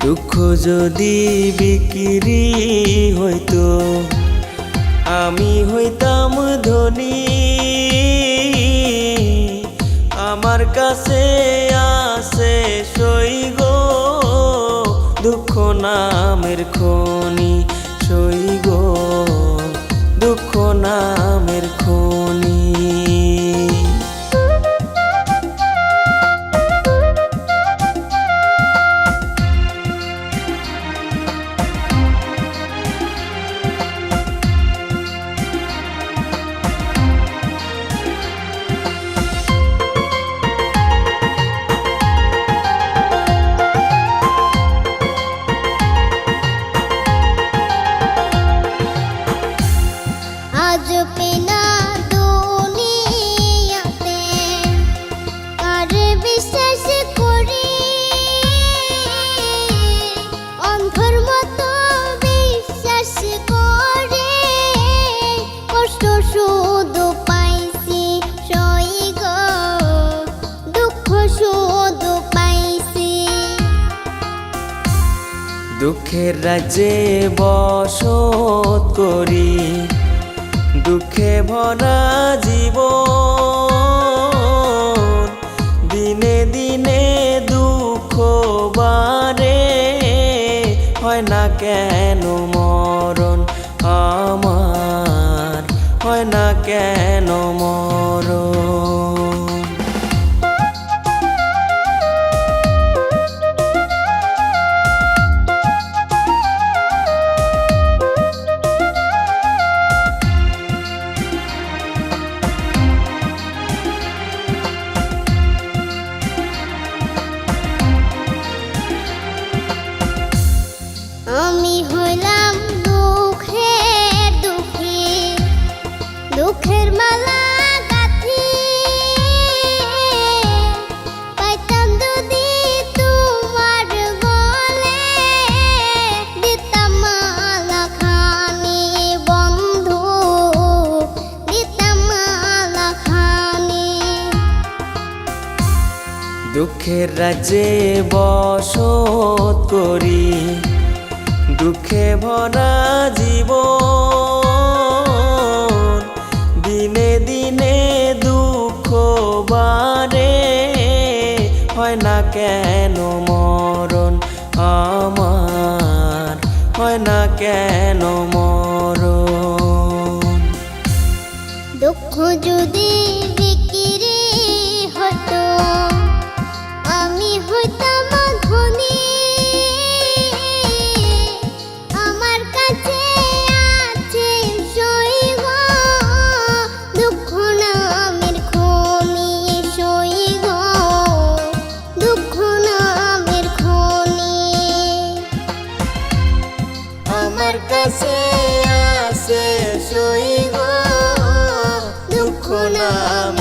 দুঃখ যদি বিক্রি হইতো আমি হইতাম ধনী। আমার কাছে আছে সই গো দুঃখ নামের খনি, সই গো দুঃখ নামের খনি। আজ পেনা দুনিয়াতে কার বিশ্বাস করি, অন্ধর মতো বিশ্বাস করে কষ্ট শুধু পাইছি সই গো দুঃখ শুধু পাইছি। দুঃখের রাজ্যে বসত করি, দুঃখে ভরা জীবন, দিনে দিনে দুঃখ বাড়ে, হয় না কেন মরণ আমার, হয় না কেন মরণ। আমি হইলাম দুঃখের দুঃখী, দুঃখের মালা গাঁথি, পাইতাম যদি তোমার গলে, দিতাম মালা খানি বন্ধু, দিতাম মালা খানি। দুঃখের রাজ্যে বসত করি, দুঃখে ভরা জীবন, দিনে দিনে দুঃখ বাড়ে, হয় না কেন মরণ আমার, হয় না কেন মরণ। দুঃখ যদি বিক্রি হতো আমি হইতাম ধনী। আমার কাছে আছে সই গো দুঃখ নামের খনি, সই গো দুঃখ নামের খনি। আমার কাছে আছে সই গো দুঃখ নাম